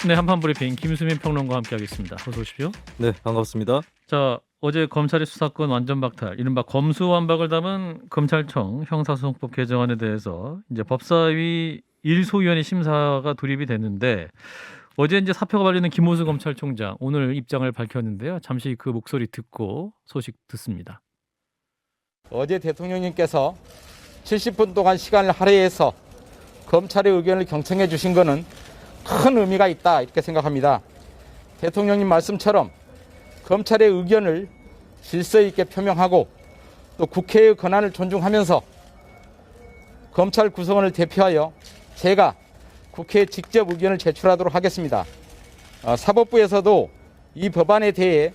네, 한판브리핑 김수민 평론가와 함께하겠습니다. 어서 오십시오. 네, 반갑습니다. 자, 어제 검찰의 수사권 완전 박탈, 이른바 검수완박을 담은 검찰청 형사소송법 개정안에 대해서 이제 법사위 일소위원회 심사가 돌입이 됐는데 어제 이제 사표가 발리는 김호수 검찰총장 오늘 입장을 밝혔는데요. 잠시 그 목소리 듣고 소식 듣습니다. 어제 대통령님께서 70분 동안 시간을 할애해서 검찰의 의견을 경청해 주신 것은 큰 의미가 있다 이렇게 생각합니다. 대통령님 말씀처럼 검찰의 의견을 질서 있게 표명하고 또 국회의 권한을 존중하면서 검찰 구성원을 대표하여 제가 국회에 직접 의견을 제출하도록 하겠습니다. 사법부에서도 이 법안에 대해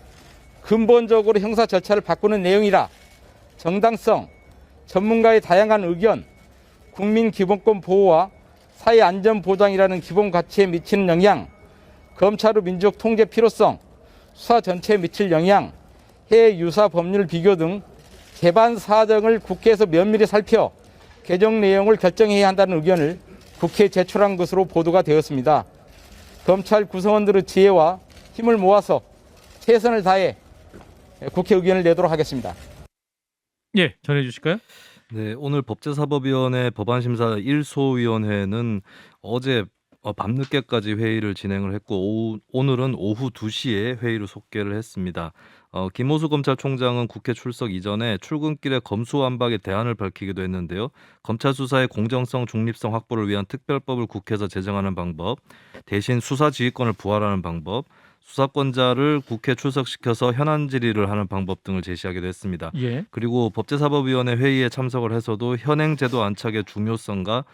근본적으로 형사 절차를 바꾸는 내용이라 정당성, 전문가의 다양한 의견, 국민 기본권 보호와 사회 안전 보장이라는 기본 가치에 미치는 영향, 검찰의 민족 통제 필요성, 수사 전체에 미칠 영향, 해외 유사 법률 비교 등 개반 사정을 국회에서 면밀히 살펴 개정 내용을 결정해야 한다는 의견을 국회에 제출한 것으로 보도가 되었습니다. 검찰 구성원들의 지혜와 힘을 모아서 최선을 다해 국회 의견을 내도록 하겠습니다. 예, 전해주실까요? 네, 오늘 법제사법위원회 법안심사 1소위원회는 어제 밤늦게까지 회의를 진행을 했고 오늘은 오후 2시에 회의를 속개를 했습니다. 김호수 검찰총장은 국회 출석 이전에 출근길에 검수완박에 대안을 밝히기도 했는데요. 검찰 수사의 공정성, 중립성 확보를 위한 특별법을 국회에서 제정하는 방법, 대신 수사 지휘권을 부활하는 방법, 수사권자를 국회 출석시켜서 현안 질의를 하는 방법 등을 제시하기도 했습니다. 예. 그리고 법제사법위원회 회의에 참석을 해서도 현행제도 안착의 중요성과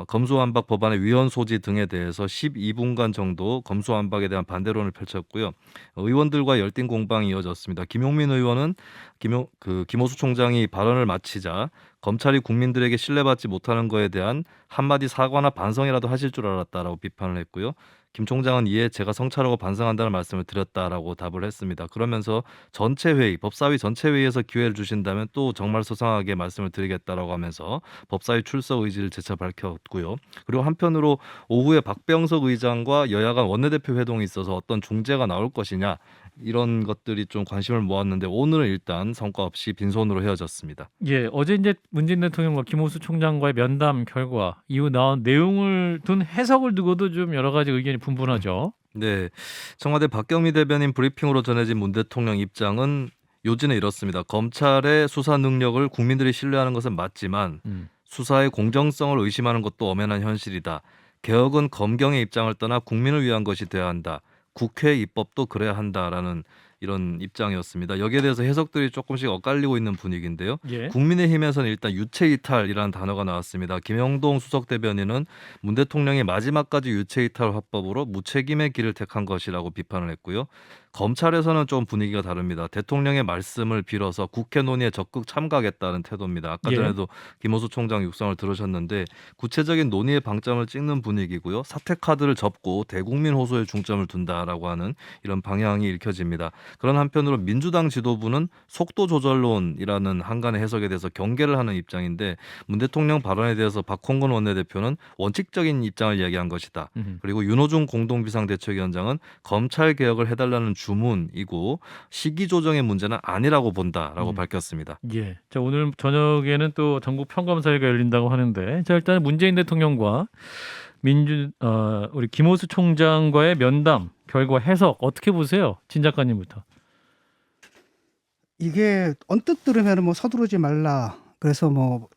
검수완박 법안의 위헌 소지 등에 대해서 12분간 정도 검수완박에 대한 반대론을 펼쳤고요. 의원들과 열띤 공방이 이어졌습니다. 김용민 의원은 김호수 총장이 발언을 마치자 검찰이 국민들에게 신뢰받지 못하는 것에 대한 한마디 사과나 반성이라도 하실 줄 알았다라고 비판을 했고요. 김 총장은 이에 제가 성찰하고 반성한다는 말씀을 드렸다라고 답을 했습니다. 그러면서 전체 회의, 법사위 전체 회의에서 기회를 주신다면 또 정말 소상하게 말씀을 드리겠다라고 하면서 법사위 출석 의지를 재차 밝혔고요. 그리고 한편으로 오후에 박병석 의장과 여야 간 원내대표 회동이 있어서 어떤 중재가 나올 것이냐 이런 것들이 좀 관심을 모았는데 오늘은 일단 성과 없이 빈손으로 헤어졌습니다. 예, 어제 이제 문재인 대통령과 김호수 총장과의 면담 결과 이후 나온 내용을 둔 해석을 두고도 좀 여러 가지 의견이 분분하죠. 네, 청와대 박경미 대변인 브리핑으로 전해진 문 대통령 입장은 요지는 이렇습니다. 검찰의 수사 능력을 국민들이 신뢰하는 것은 맞지만 수사의 공정성을 의심하는 것도 엄연한 현실이다. 개혁은 검경의 입장을 떠나 국민을 위한 것이 돼야 한다. 국회 입법도 그래야 한다라는 이런 입장이었습니다. 여기에 대해서 해석들이 조금씩 엇갈리고 있는 분위기인데요. 예. 국민의힘에서는 일단 유체이탈이라는 단어가 나왔습니다. 김영동 수석 대변인은 문 대통령이 마지막까지 유체이탈 화법으로 무책임의 길을 택한 것이라고 비판을 했고요. 검찰에서는 좀 분위기가 다릅니다. 대통령의 말씀을 빌어서 국회 논의에 적극 참가하겠다는 태도입니다. 아까 예. 전에도 김호수 총장 육성을 들으셨는데 구체적인 논의의 방점을 찍는 분위기고요. 사퇴 카드를 접고 대국민 호소에 중점을 둔다라고 하는 이런 방향이 읽혀집니다. 그런 한편으로 민주당 지도부는 속도 조절론이라는 한간의 해석에 대해서 경계를 하는 입장인데 문 대통령 발언에 대해서 박홍근 원내대표는 원칙적인 입장을 이야기한 것이다. 그리고 윤호중 공동비상대책위원장은 검찰 개혁을 해달라는 주문이고 시기 조정의 문제는 아니라고 본다라고 밝혔습니다. 예. 자, 오늘 저녁에는 또 전국 평검사회가 열린다고 하는데, 자, 일단 문재인 대통령과 우리 김호수 총장과의 면담 결과 해석 어떻게 보세요? 진 작가님부터. 이게 언뜻 들으면 뭐 서두르지 말라. 그래서 뭐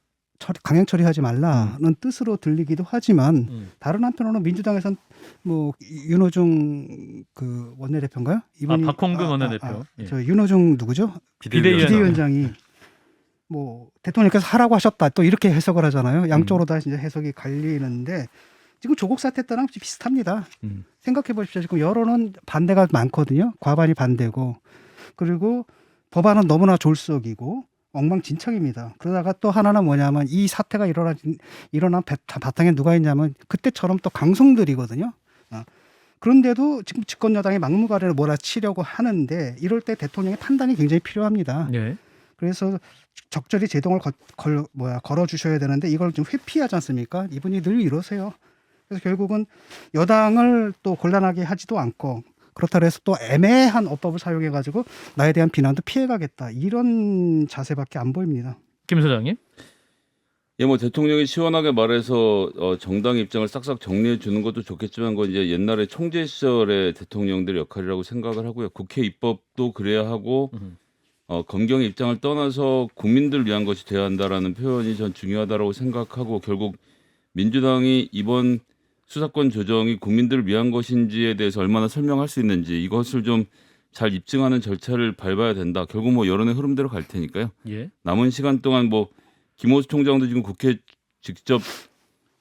강행 처리하지 말라는 뜻으로 들리기도 하지만 다른 한편으로는 민주당에선 뭐 윤호중 그 원내대표인가요? 이분이 박홍근 원내대표. 예. 저 윤호중 누구죠? 비대위원장. 비대위원장이 뭐 대통령께서 하라고 하셨다 또 이렇게 해석을 하잖아요. 양쪽으로 다 이제 해석이 갈리는데 지금 조국 사태 때랑 비슷합니다. 생각해 보십시오. 지금 여론은 반대가 많거든요. 과반이 반대고 그리고 법안은 너무나 졸속이고 엉망진창입니다. 그러다가 또 하나는 뭐냐면 이 사태가 일어난 바탕에 누가 있냐면 그때처럼 또 강성들이거든요. 그런데도 지금 집권 여당이 막무가내로 몰아치려고 하는데 이럴 때 대통령의 판단이 굉장히 필요합니다. 예. 그래서 적절히 제동을 걸어 주셔야 되는데 이걸 좀 회피하지 않습니까? 이분이 늘 이러세요. 그래서 결국은 여당을 또 곤란하게 하지도 않고 그렇다고 해서 또 애매한 어법을 사용해 가지고 나에 대한 비난도 피해가겠다 이런 자세밖에 안 보입니다. 김 소장님. 예, 뭐 대통령이 시원하게 말해서 정당 입장을 싹싹 정리해 주는 것도 좋겠지만 그건 이제 옛날에 총재 시절의 대통령들의 역할이라고 생각을 하고요. 국회 입법도 그래야 하고 검경의 입장을 떠나서 국민들 위한 것이 돼야 한다라는 표현이 전 중요하다라고 생각하고 결국 민주당이 이번 수사권 조정이 국민들을 위한 것인지에 대해서 얼마나 설명할 수 있는지 이것을 좀 잘 입증하는 절차를 밟아야 된다. 결국 뭐 여론의 흐름대로 갈 테니까요. 예. 남은 시간 동안 뭐 김호수 총장도 지금 국회 직접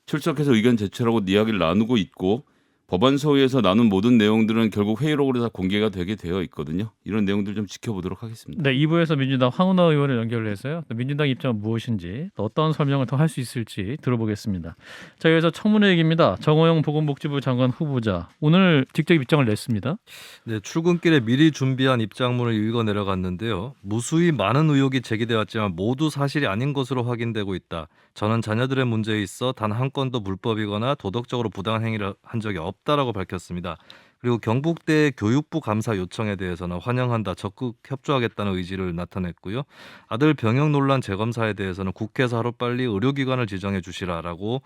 출석해서 의견 제출하고 이야기를 나누고 있고 법안 소위에서 나눈 모든 내용들은 결국 회의록으로 다 공개가 되게 되어 있거든요. 이런 내용들 좀 지켜보도록 하겠습니다. 네, 2부에서 민주당 황운하 의원을 연결해서요. 민주당 입장은 무엇인지 또 어떤 설명을 더 할 수 있을지 들어보겠습니다. 자, 여기서 청문회 얘기입니다. 정호영 보건복지부 장관 후보자 오늘 직접 입장을 냈습니다. 네, 출근길에 미리 준비한 입장문을 읽어 내려갔는데요. 무수히 많은 의혹이 제기돼 왔지만 모두 사실이 아닌 것으로 확인되고 있다. 저는 자녀들의 문제에 있어 단 한 건도 불법이거나 도덕적으로 부당한 행위를 한 적이 없다라고 밝혔습니다. 그리고 경북대 교육부 감사 요청에 대해서는 환영한다, 적극 협조하겠다는 의지를 나타냈고요. 아들 병역 논란 재검사에 대해서는 국회에서 하루빨리 의료기관을 지정해 주시라라고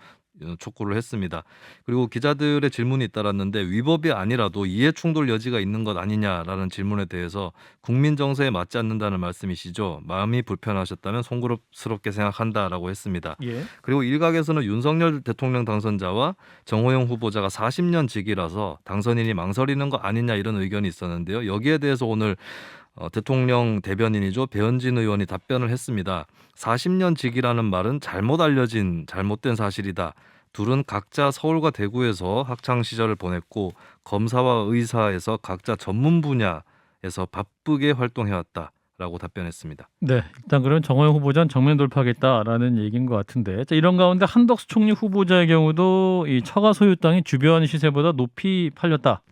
촉구를 했습니다. 그리고 기자들의 질문이 잇따랐는데 위법이 아니라도 이해충돌 여지가 있는 것 아니냐라는 질문에 대해서 국민 정서에 맞지 않는다는 말씀이시죠. 마음이 불편하셨다면 송구스럽게 생각한다라고 했습니다. 예. 그리고 일각에서는 윤석열 대통령 당선자와 정호영 후보자가 40년 직이라서 당선인이 망설이는 거 아니냐 이런 의견이 있었는데요. 여기에 대해서 오늘 대통령 대변인이죠. 배현진 의원이 답변을 했습니다. 40년 직이라는 말은 잘못 알려진 잘못된 사실이다. 둘은 각자 서울과 대구에서 학창 시절을 보냈고 검사와 의사에서 각자 전문 분야에서 바쁘게 활동해왔다라고 답변했습니다. 네, 일단 그러면 정호영 후보자는 정면 돌파하겠다라는 얘기인 것 같은데, 자, 이런 가운데 한덕수 총리 후보자의 경우도 이 처가 소유 땅이 주변 시세보다 높이 팔렸다.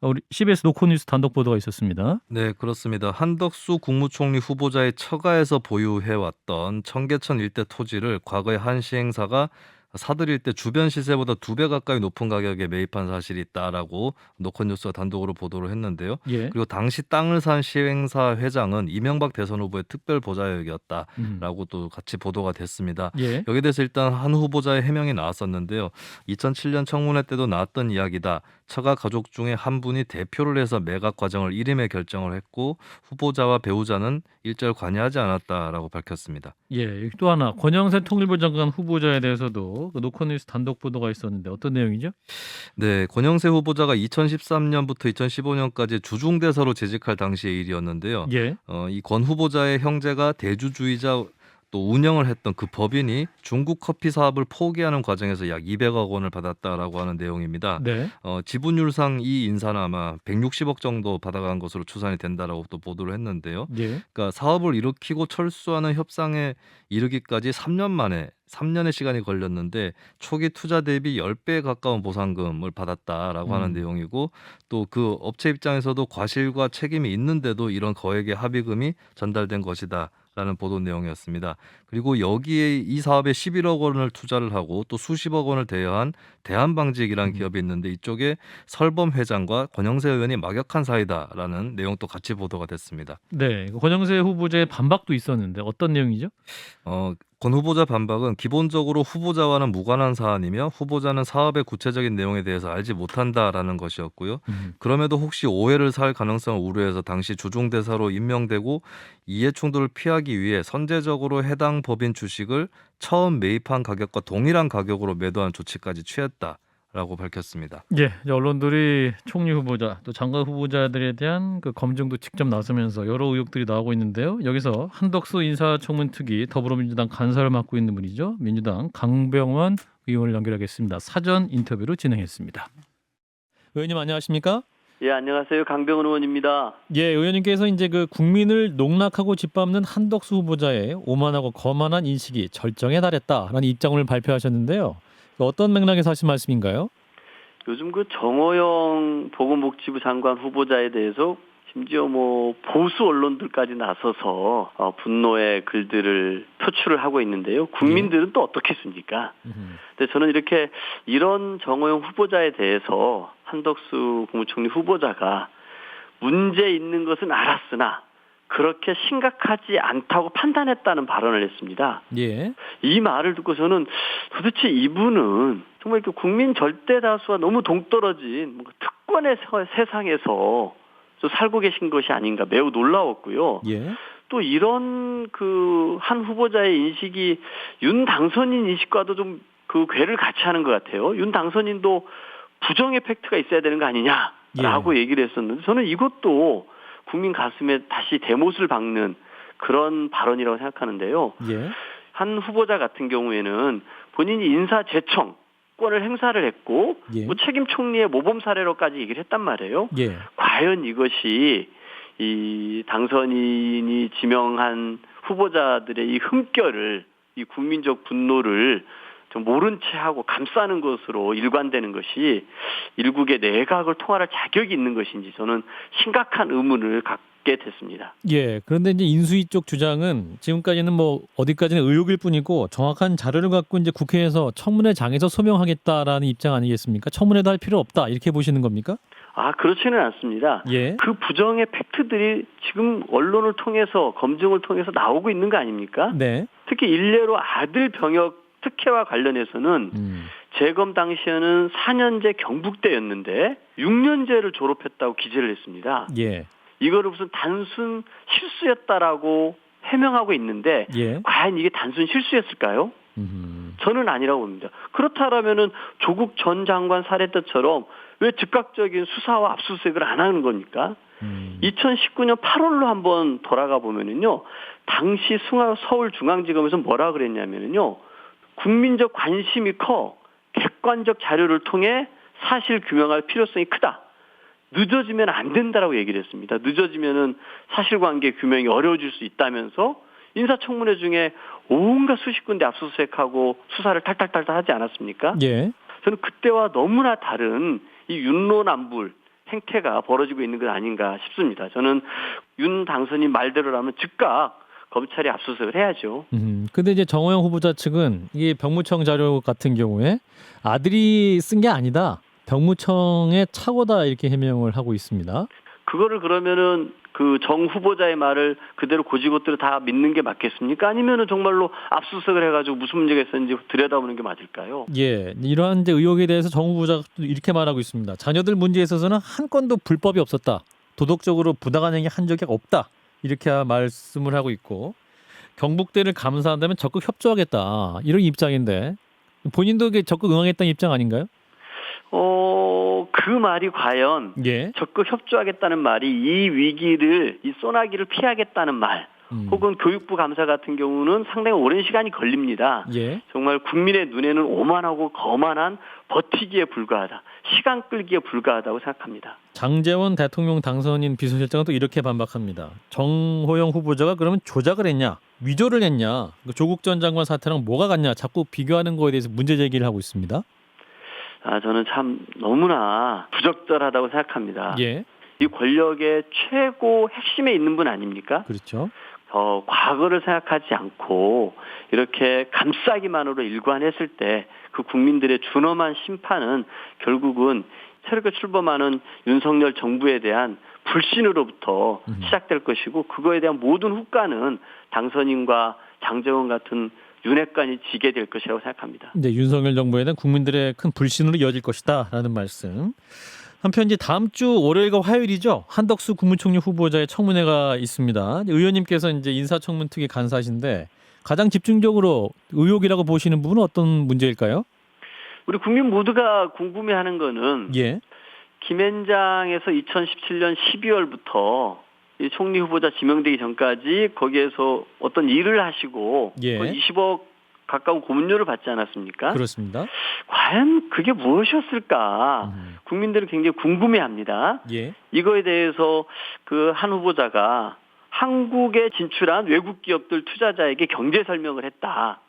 우리 CBS 노컷뉴스 단독 보도가 있었습니다. 네, 그렇습니다. 한덕수 국무총리 후보자의 처가에서 보유해왔던 청계천 일대 토지를 과거에 한 시행사가 사들일 때 주변 시세보다 2배 가까이 높은 가격에 매입한 사실이 있다라고 노컷뉴스가 단독으로 보도를 했는데요. 예. 그리고 당시 땅을 산 시행사 회장은 이명박 대선 후보의 특별 보좌역이었다라고 또 같이 보도가 됐습니다. 예. 여기에 대해서 일단 한 후보자의 해명이 나왔었는데요. 2007년 청문회 때도 나왔던 이야기다. 처가 가족 중에 한 분이 대표를 해서 매각 과정을 일임에 결정을 했고 후보자와 배우자는 일절 관여하지 않았다라고 밝혔습니다. 예. 또 하나 권영세 통일부 장관 후보자에 대해서도 그 노컷뉴스 단독 보도가 있었는데 어떤 내용이죠? 네, 권영세 후보자가 2013년부터 2015년까지 주중대사로 재직할 당시의 일이었는데요. 예. 이 권 후보자의 형제가 대주주이자 또 운영을 했던 그 법인이 중국 커피 사업을 포기하는 과정에서 약 200억 원을 받았다라고 하는 내용입니다. 네. 지분율상 이 인사는 아마 160억 정도 받아간 것으로 추산이 된다라고 또 보도를 했는데요. 예. 그러니까 사업을 일으키고 철수하는 협상에 이르기까지 3년의 시간이 걸렸는데 초기 투자 대비 10배에 가까운 보상금을 받았다라고 하는 내용이고 또 그 업체 입장에서도 과실과 책임이 있는데도 이런 거액의 합의금이 전달된 것이다. 라는 보도 내용이었습니다. 그리고 여기에 이 사업에 11억 원을 투자를 하고 또 수십억 원을 대여한 대한방직이라는 기업이 있는데 이쪽에 설범 회장과 권영세 의원이 막역한 사이다라는 내용도 같이 보도가 됐습니다. 네. 권영세 후보자의 반박도 있었는데 어떤 내용이죠? 권 후보자 반박은 기본적으로 후보자와는 무관한 사안이며 후보자는 사업의 구체적인 내용에 대해서 알지 못한다라는 것이었고요. 그럼에도 혹시 오해를 살 가능성을 우려해서 당시 주중대사로 임명되고 이해충돌을 피하기 위해 선제적으로 해당 법인 주식을 처음 매입한 가격과 동일한 가격으로 매도한 조치까지 취했다라고 밝혔습니다. 예, 이제 언론들이 총리 후보자 또 장관 후보자들에 대한 그 검증도 직접 나서면서 여러 의혹들이 나오고 있는데요. 여기서 한덕수 인사청문 특위 더불어민주당 간사를 맡고 있는 분이죠. 민주당 강병원 의원을 연결하겠습니다. 사전 인터뷰로 진행했습니다. 의원님 안녕하십니까? 예, 안녕하세요. 강병원 의원입니다. 예, 의원님께서 이제 그 국민을 농락하고 짓밟는 한덕수 후보자의 오만하고 거만한 인식이 절정에 달했다라는 입장을 발표하셨는데요. 어떤 맥락에서 하신 말씀인가요? 요즘 그 정호영 보건복지부 장관 후보자에 대해서 심지어 뭐 보수 언론들까지 나서서 분노의 글들을 표출을 하고 있는데요. 국민들은 또 어떻겠습니까? 근데 저는 이렇게 이런 정호영 후보자에 대해서 한덕수 국무총리 후보자가 문제 있는 것은 알았으나 그렇게 심각하지 않다고 판단했다는 발언을 했습니다. 예. 이 말을 듣고 저는 도대체 이분은 정말 그 국민 절대 다수와 너무 동떨어진 뭔가 특권의 세상에서 살고 계신 것이 아닌가 매우 놀라웠고요. 예. 또 이런 그 한 후보자의 인식이 윤 당선인 인식과도 좀 그 궤를 같이 하는 것 같아요. 윤 당선인도 부정의 팩트가 있어야 되는 거 아니냐라고 얘기를 했었는데 저는 이것도 국민 가슴에 다시 대못을 박는 그런 발언이라고 생각하는데요. 예. 한 후보자 같은 경우에는 본인이 인사제청권을 행사를 했고 예. 뭐 책임 총리의 모범 사례로까지 얘기를 했단 말이에요. 예. 과연 이것이 이 당선인이 지명한 후보자들의 이 흠결을 이 국민적 분노를 좀 모른 채 하고 감싸는 것으로 일관되는 것이 일국의 내각을 통할할 자격이 있는 것인지 저는 심각한 의문을 갖게 됐습니다. 예. 그런데 이제 인수위 쪽 주장은 지금까지는 뭐 어디까지는 의혹일 뿐이고 정확한 자료를 갖고 이제 국회에서 청문회장에서 소명하겠다라는 입장 아니겠습니까? 청문회도 할 필요 없다 이렇게 보시는 겁니까? 그렇지는 않습니다. 예. 그 부정의 팩트들이 지금 언론을 통해서 검증을 통해서 나오고 있는 거 아닙니까? 네. 특히 일례로 아들 병역 특혜와 관련해서는 재검 당시에는 4년제 경북대였는데 6년제를 졸업했다고 기재를 했습니다. 예. 이거를 무슨 단순 실수였다라고 해명하고 있는데 예. 과연 이게 단순 실수였을까요? 저는 아니라고 봅니다. 그렇다라면은 조국 전 장관 사례 때처럼 왜 즉각적인 수사와 압수수색을 안 하는 겁니까? 2019년 8월로 한번 돌아가 보면은요, 당시 서울중앙지검에서 뭐라 그랬냐면은요, 국민적 관심이 커 객관적 자료를 통해 사실 규명할 필요성이 크다. 늦어지면 안 된다라고 얘기를 했습니다. 늦어지면은 사실관계 규명이 어려워질 수 있다면서 인사청문회 중에 온갖 수십 군데 압수수색하고 수사를 탈탈탈탈 하지 않았습니까? 예. 저는 그때와 너무나 다른 이 윤로남불 행태가 벌어지고 있는 것 아닌가 싶습니다. 저는 윤 당선인 말대로라면 즉각 검찰이 압수수색을 해야죠. 근데 이제 정호영 후보자 측은 이게 병무청 자료 같은 경우에 아들이 쓴 게 아니다. 병무청의 착오다 이렇게 해명을 하고 있습니다. 그거를 그러면은 그 정 후보자의 말을 그대로 고지고대로 다 믿는 게 맞겠습니까? 아니면은 정말로 압수수색을 해가지고 무슨 문제가 있었는지 들여다보는 게 맞을까요? 예, 이러한 이제 의혹에 대해서 정 후보자가 이렇게 말하고 있습니다. 자녀들 문제에 있어서는 한 건도 불법이 없었다. 도덕적으로 부당한 행위 한 적이 없다. 이렇게 말씀을 하고 있고 경북대를 감사한다면 적극 협조하겠다. 이런 입장인데 본인도 적극 응하겠다는 입장 아닌가요? 그 말이 과연 예. 적극 협조하겠다는 말이 이 위기를, 이 소나기를 피하겠다는 말, 혹은 교육부 감사 같은 경우는 상당히 오랜 시간이 걸립니다. 예. 정말 국민의 눈에는 오만하고 거만한 버티기에 불과하다. 시간 끌기에 불과하다고 생각합니다. 장제원 대통령 당선인 비서실장은 또 이렇게 반박합니다. 정호영 후보자가 그러면 조작을 했냐? 위조를 했냐? 조국 전 장관 사태랑 뭐가 같냐? 자꾸 비교하는 거에 대해서 문제 제기를 하고 있습니다. 저는 참 너무나 부적절하다고 생각합니다. 예. 이 권력의 최고 핵심에 있는 분 아닙니까? 그렇죠. 과거를 생각하지 않고 이렇게 감싸기만으로 일관했을 때 그 국민들의 준엄한 심판은 결국은 새롭게 출범하는 윤석열 정부에 대한 불신으로부터 시작될 것이고 그거에 대한 모든 후과는 당선인과 장제원 같은 윤핵관이 지게 될 것이라고 생각합니다. 이제 윤석열 정부에 대한 국민들의 큰 불신으로 이어질 것이다라는 말씀. 한편 이제 다음 주 월요일과 화요일이죠. 한덕수 국무총리 후보자의 청문회가 있습니다. 의원님께서 이제 인사청문특위 간사신데 가장 집중적으로 의혹이라고 보시는 부분은 어떤 문제일까요? 우리 국민 모두가 궁금해하는 거는 예. 김앤장에서 2017년 12월부터 이 총리 후보자 지명되기 전까지 거기에서 어떤 일을 하시고 예. 20억 가까운 고문료를 받지 않았습니까? 그렇습니다. 과연 그게 무엇이었을까? 국민들은 굉장히 궁금해합니다. 예. 이거에 대해서 그 한 후보자가 한국에 진출한 외국 기업들 투자자에게 경제 설명을 했다.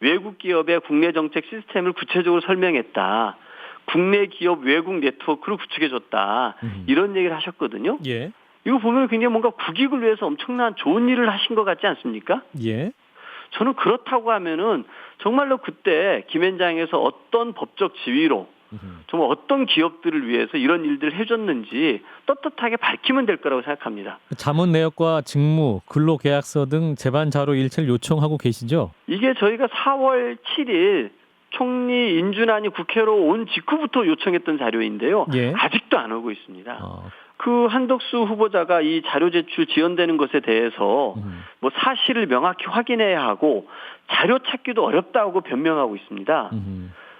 외국 기업의 국내 정책 시스템을 구체적으로 설명했다. 국내 기업 외국 네트워크를 구축해줬다. 이런 얘기를 하셨거든요. 예. 이거 보면 굉장히 뭔가 국익을 위해서 엄청난 좋은 일을 하신 것 같지 않습니까? 예. 저는 그렇다고 하면은 정말로 그때 김앤장에서 어떤 법적 지위로 정말 어떤 기업들을 위해서 이런 일들을 해줬는지 떳떳하게 밝히면 될 거라고 생각합니다. 자문 내역과 직무, 근로계약서 등 재반 자료 일체를 요청하고 계시죠? 이게 저희가 4월 7일 총리 인준안이 국회로 온 직후부터 요청했던 자료인데요. 예. 아직도 안 오고 있습니다. 아, 그 한덕수 후보자가 이 자료 제출 지연되는 것에 대해서 뭐 사실을 명확히 확인해야 하고 자료 찾기도 어렵다고 변명하고 있습니다.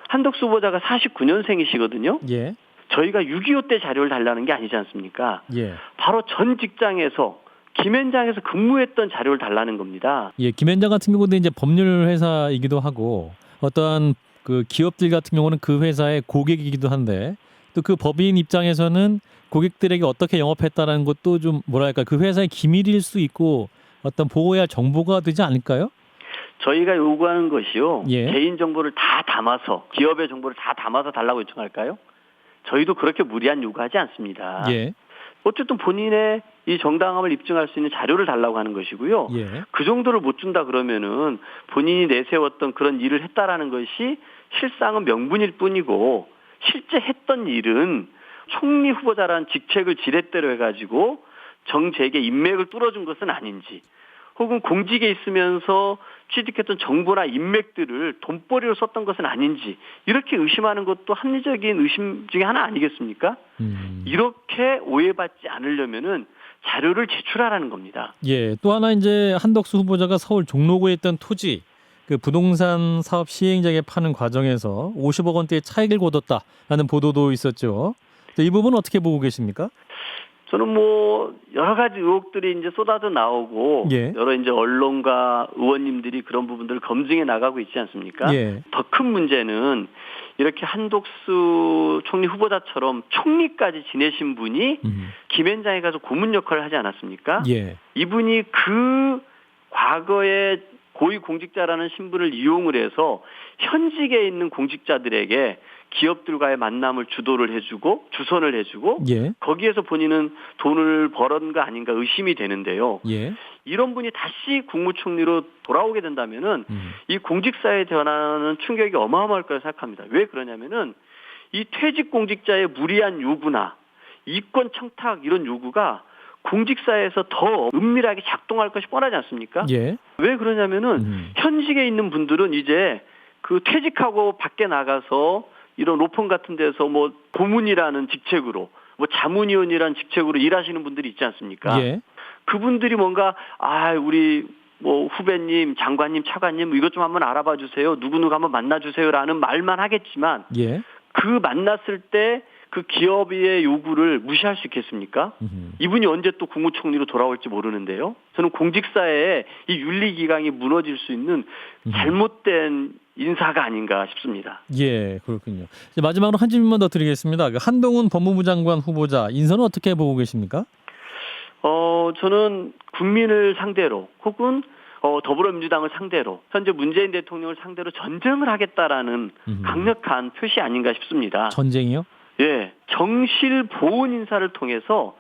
한덕수 후보자가 49년생이시거든요. 예. 저희가 6.25 때 자료를 달라는 게 아니지 않습니까? 예. 바로 전 직장에서 김앤장에서 근무했던 자료를 달라는 겁니다. 예, 김앤장 같은 경우도 이제 법률 회사이기도 하고 어떠한 그 기업들 같은 경우는 그 회사의 고객이기도 한데 또 그 법인 입장에서는 고객들에게 어떻게 영업했다라는 것도 좀 뭐랄까 그 회사의 기밀일 수 있고 어떤 보호해야 할 정보가 되지 않을까요? 저희가 요구하는 것이요. 예. 개인 정보를 다 담아서 기업의 정보를 다 담아서 달라고 요청할까요? 저희도 그렇게 무리한 요구하지 않습니다. 예. 어쨌든 본인의 이 정당함을 입증할 수 있는 자료를 달라고 하는 것이고요. 예. 그 정도를 못 준다 그러면은 본인이 내세웠던 그런 일을 했다라는 것이 실상은 명분일 뿐이고 실제 했던 일은 총리 후보자라는 직책을 지렛대로 해가지고 정재계 인맥을 뚫어준 것은 아닌지 혹은 공직에 있으면서 취득했던 정보나 인맥들을 돈벌이로 썼던 것은 아닌지 이렇게 의심하는 것도 합리적인 의심 중에 하나 아니겠습니까? 이렇게 오해받지 않으려면은 자료를 제출하라는 겁니다. 예. 또 하나 이제 한덕수 후보자가 서울 종로구에 있던 토지 그 부동산 사업 시행자에게 파는 과정에서 50억 원대의 차익을 거뒀다라는 보도도 있었죠. 이 부분은 어떻게 보고 계십니까? 저는 뭐 여러 가지 의혹들이 이제 쏟아져 나오고 예. 여러 이제 언론과 의원님들이 그런 부분들을 검증해 나가고 있지 않습니까? 예. 더 큰 문제는 이렇게 한독수 총리 후보자처럼 총리까지 지내신 분이 김앤장에 가서 고문 역할을 하지 않았습니까? 예. 이분이 그 과거에 고위공직자라는 신분을 이용을 해서 현직에 있는 공직자들에게 기업들과의 만남을 주도를 해주고 주선을 해주고 예. 거기에서 본인은 돈을 벌은 거 아닌가 의심이 되는데요. 예. 이런 분이 다시 국무총리로 돌아오게 된다면은 이 공직사회 변화는 충격이 어마어마할 거라 생각합니다. 왜 그러냐면은 이 퇴직 공직자의 무리한 요구나 이권 청탁 이런 요구가 공직사회에서 더 은밀하게 작동할 것이 뻔하지 않습니까? 예. 왜 그러냐면은 현직에 있는 분들은 이제 그 퇴직하고 밖에 나가서 이런 로펌 같은 데서 뭐 고문이라는 직책으로 뭐 자문위원이라는 직책으로 일하시는 분들이 있지 않습니까? 예. 그분들이 뭔가 우리 뭐 후배님, 장관님, 차관님 이것 좀 한번 알아봐 주세요. 누구누구 한번 만나 주세요라는 말만 하겠지만 예. 그 만났을 때 그 기업의 요구를 무시할 수 있겠습니까? 이분이 언제 또 국무총리로 돌아올지 모르는데요. 저는 공직사회에 이 윤리기강이 무너질 수 있는 잘못된 인사가 아닌가 싶습니다. 예, 그렇군요. 이제 마지막으로 한 질문만 더 드리겠습니다. 그 한동훈 법무부 장관 후보자 인선은 어떻게 보고 계십니까? 저는 국민을 상대로 혹은 더불어민주당을 상대로 현재 문재인 대통령을 상대로 전쟁을 하겠다라는 강력한 표시 아닌가 싶습니다. 전쟁이요? 예, 정실 보훈 인사를 통해서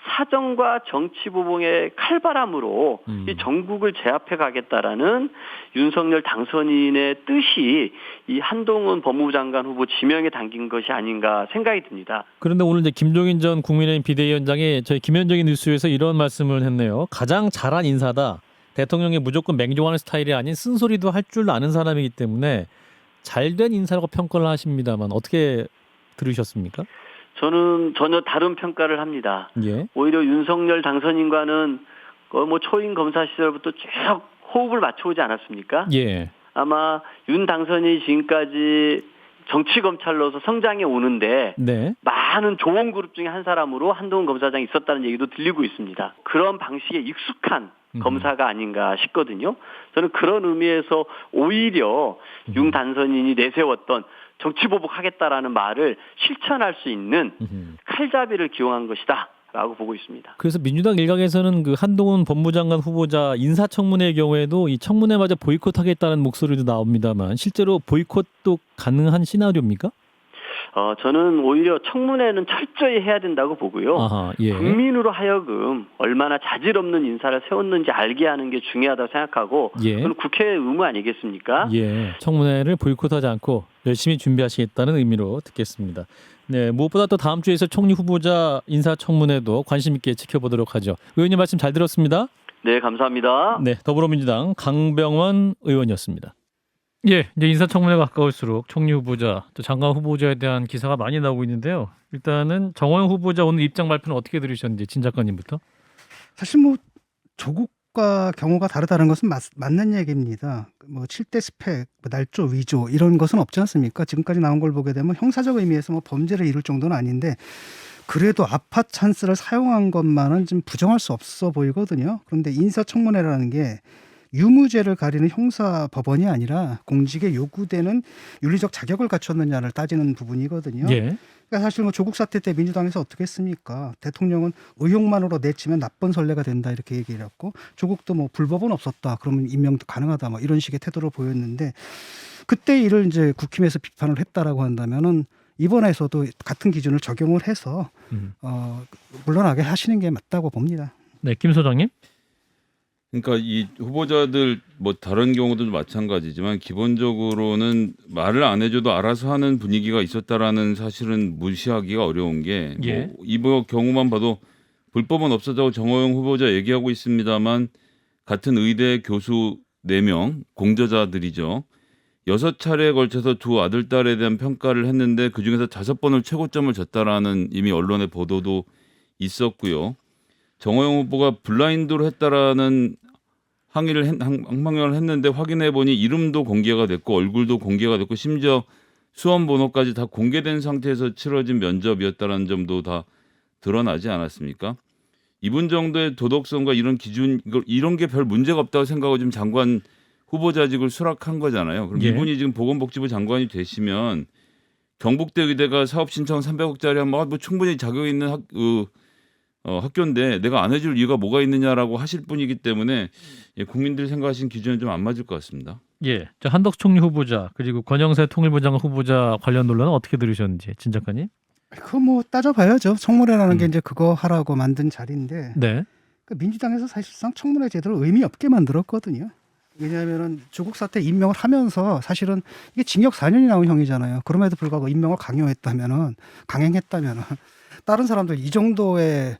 사정과 정치 보복의 칼바람으로 이 전국을 제압해 가겠다라는 윤석열 당선인의 뜻이 이 한동훈 법무부 장관 후보 지명에 담긴 것이 아닌가 생각이 듭니다. 그런데 오늘 이제 김종인 전 국민의힘 비대위원장이 저희 김현정의 뉴스에서 이런 말씀을 했네요. 가장 잘한 인사다. 대통령이 무조건 맹종하는 스타일이 아닌 쓴소리도 할 줄 아는 사람이기 때문에 잘된 인사라고 평가를 하십니다만 어떻게 들으셨습니까? 저는 전혀 다른 평가를 합니다. 예. 오히려 윤석열 당선인과는 뭐 초임 검사 시절부터 쭉 호흡을 맞춰오지 않았습니까? 예. 아마 윤 당선인이 지금까지 정치 검찰로서 성장해 오는데 네. 많은 좋은 그룹 중에 한 사람으로 한동훈 검사장이 있었다는 얘기도 들리고 있습니다. 그런 방식에 익숙한 검사가 아닌가 싶거든요. 저는 그런 의미에서 오히려 윤 당선인이 내세웠던 정치 보복하겠다라는 말을 실천할 수 있는 칼잡이를 기용한 것이다 라고 보고 있습니다. 그래서 민주당 일각에서는 그 한동훈 법무장관 후보자 인사청문회의 경우에도 이 청문회마저 보이콧하겠다는 목소리도 나옵니다만 실제로 보이콧도 가능한 시나리오입니까? 저는 오히려 청문회는 철저히 해야 된다고 보고요. 아하, 예. 국민으로 하여금 얼마나 자질 없는 인사를 세웠는지 알게 하는 게 중요하다고 생각하고 예. 그건 국회의 의무 아니겠습니까? 예. 청문회를 보이콧하지 않고 열심히 준비하시겠다는 의미로 듣겠습니다. 네, 무엇보다 또 다음 주에 있을 총리 후보자 인사청문회도 관심 있게 지켜보도록 하죠. 의원님 말씀 잘 들었습니다. 네, 감사합니다. 네, 더불어민주당 강병원 의원이었습니다. 예, 이제 인사청문회가 가까울수록 총리 후보자, 또 장관 후보자에 대한 기사가 많이 나오고 있는데요. 일단은 정호영 후보자 오늘 입장 발표는 어떻게 들으셨는지 진 작가님부터. 사실 뭐 조국과 경우가 다르다는 것은 맞는 얘기입니다. 뭐 7대 스펙, 뭐 날조, 위조 이런 것은 없지 않습니까? 지금까지 나온 걸 보게 되면 형사적 의미에서 뭐 범죄를 이룰 정도는 아닌데 그래도 아파 찬스를 사용한 것만은 좀 부정할 수 없어 보이거든요. 그런데 인사청문회라는 게 유무죄를 가리는 형사 법원이 아니라 공직에 요구되는 윤리적 자격을 갖췄느냐를 따지는 부분이거든요. 예. 그러니까 사실 뭐 조국 사태 때 민주당에서 어떻게 했습니까? 대통령은 의혹만으로 내치면 나쁜 선례가 된다 이렇게 얘기를 했고 조국도 뭐 불법은 없었다 그러면 임명도 가능하다 뭐 이런 식의 태도를 보였는데 그때 이를 이제 국힘에서 비판을 했다라고 한다면은 이번에서도 같은 기준을 적용을 해서 물러나게 하시는 게 맞다고 봅니다. 네, 김 소장님. 그러니까 이 후보자들 뭐 다른 경우도 마찬가지지만 기본적으로는 말을 안 해줘도 알아서 하는 분위기가 있었다라는 사실은 무시하기가 어려운 게 예. 뭐 이번 경우만 봐도 불법은 없었다고 정호영 후보자 얘기하고 있습니다만 같은 의대 교수 4명 공저자들이죠. 6차례에 걸쳐서 두 아들 딸에 대한 평가를 했는데 그중에서 5번을 최고점을 줬다라는 이미 언론의 보도도 있었고요. 정호영 후보가 블라인드로 했다라는 항명을 했는데 확인해 보니 이름도 공개가 됐고 얼굴도 공개가 됐고 심지어 수험 번호까지 다 공개된 상태에서 치러진 면접이었다는 점도 다 드러나지 않았습니까? 이분 정도의 도덕성과 이런 기준 이런 게 별 문제가 없다고 생각하고 지금 장관 후보자직을 수락한 거잖아요. 그럼 예. 이분이 지금 보건복지부 장관이 되시면 경북대 의대가 사업 신청 300억짜리 하면 뭐 충분히 자격 있는 학교인데 내가 안 해줄 이유가 뭐가 있느냐라고 하실 분이기 때문에 국민들이 생각하신 기준은 좀 안 맞을 것 같습니다. 예. 자, 한덕수 총리 후보자 그리고 권영세 통일부 장관 후보자 관련 논란은 어떻게 들으셨는지 진 작가님. 그거 뭐 따져봐야죠. 청문회라는 게 이제 그거 하라고 만든 자리인데 네. 그 민주당에서 사실상 청문회 제도를 의미 없게 만들었거든요. 왜냐하면은 조국 사태 임명을 하면서 사실은 이게 징역 4년이 나온 형이잖아요. 그럼에도 불구하고 임명을 강행했다면은 다른 사람들 이 정도의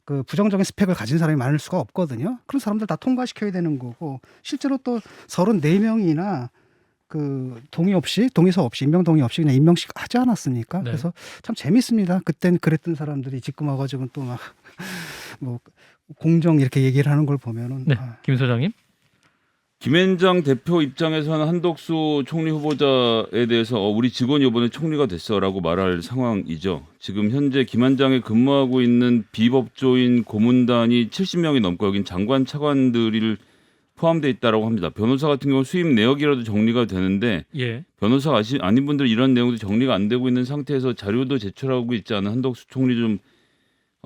그 부정적인 스펙을 가진 사람이 많을 수가 없거든요. 그런 사람들 다 통과시켜야 되는 거고 실제로 또 34명이나 그 동의서 없이 임명 동의 없이 그냥 임명식 하지 않았습니까? 네. 그래서 참 재밌습니다. 그땐 그랬던 사람들이 지금 와가지고 또 막 뭐 공정 이렇게 얘기를 하는 걸 보면은 네. 김 소장님. 김앤장 대표 입장에서는 한덕수 총리 후보자에 대해서 우리 직원이 이번에 총리가 됐어라고 말할 상황이죠. 지금 현재 김앤장에 근무하고 있는 비법조인 고문단이 70명이 넘고 여긴 장관 차관들이 포함되어 있다고 합니다. 변호사 같은 경우 수입 내역이라도 정리가 되는데 예. 변호사가 아닌 분들 이런 내용도 정리가 안 되고 있는 상태에서 자료도 제출하고 있지 않은 한덕수 총리 좀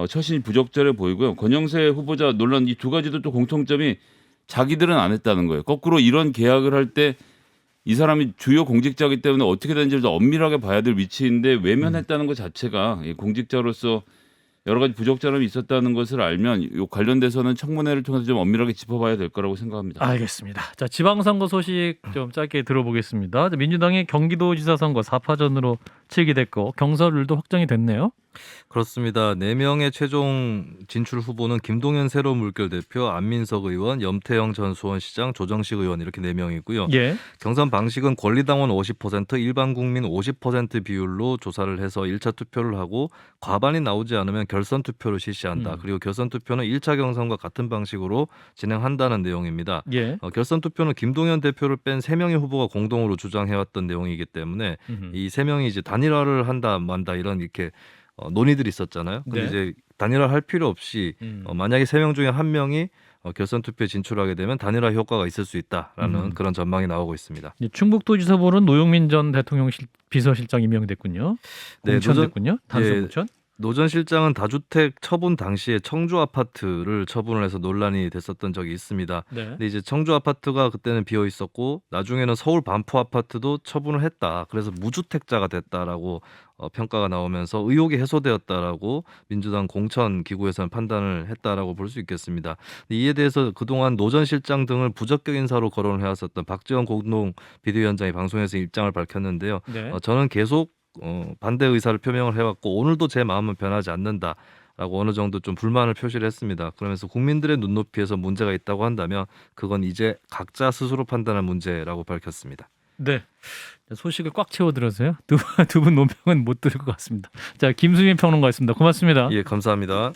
처신이 부적절해 보이고요. 권영세 후보자 논란 이 두 가지도 또 공통점이 자기들은 안 했다는 거예요. 거꾸로 이런 계약을 할 때 이 사람이 주요 공직자이기 때문에 어떻게 되는지를 더 엄밀하게 봐야 될 위치인데 외면했다는 것 자체가 공직자로서 여러 가지 부적절함이 있었다는 것을 알면 이 관련돼서는 청문회를 통해서 좀 엄밀하게 짚어봐야 될 거라고 생각합니다. 알겠습니다. 자, 지방선거 소식 좀 짧게 들어보겠습니다. 민주당의 경기도지사 선거 4파전으로 치기됐고 경선룰도 확정이 됐네요. 그렇습니다. 4명의 최종 진출 후보는 김동연 새로운 물결 대표, 안민석 의원, 염태영 전 수원시장, 조정식 의원 이렇게 4명이고요. 예. 경선 방식은 권리당원 50%, 일반 국민 50% 비율로 조사를 해서 1차 투표를 하고 과반이 나오지 않으면 결선 투표를 실시한다. 그리고 결선 투표는 1차 경선과 같은 방식으로 진행한다는 내용입니다. 예. 결선 투표는 김동연 대표를 뺀 3명의 후보가 공동으로 주장해왔던 내용이기 때문에 이 3명이 이제 단일화를 한다 만다 이런 이렇게 논의들이 있었잖아요. 근데 네. 이제 단일화 할 필요 없이 만약에 3명 중에 1명이 결선 투표에 진출하게 되면 단일화 효과가 있을 수 있다라는 그런 전망이 나오고 있습니다. 충북도지사 보는 노영민 전 대통령 비서실장 임명됐군요. 네, 공천됐군요. 단수 예, 공천. 노 전 실장은 다주택 처분 당시에 청주 아파트를 처분을 해서 논란이 됐었던 적이 있습니다. 네. 근데 이제 청주 아파트가 그때는 비어 있었고 나중에는 서울 반포 아파트도 처분을 했다. 그래서 무주택자가 됐다라고 평가가 나오면서 의혹이 해소되었다라고 민주당 공천 기구에서는 판단을 했다라고 볼 수 있겠습니다. 이에 대해서 그동안 노 전 실장 등을 부적격 인사로 거론을 해왔었던 박지원 공동 비대위원장이 방송에서 입장을 밝혔는데요. 네. 저는 계속 반대 의사를 표명을 해왔고 오늘도 제 마음은 변하지 않는다라고 어느 정도 좀 불만을 표시를 했습니다. 그러면서 국민들의 눈높이에서 문제가 있다고 한다면 그건 이제 각자 스스로 판단할 문제라고 밝혔습니다. 네. 소식을 꽉 채워 들어서요. 두 분 논평은 못 들을 것 같습니다. 자, 김수민 평론가였습니다. 고맙습니다. 예, 감사합니다.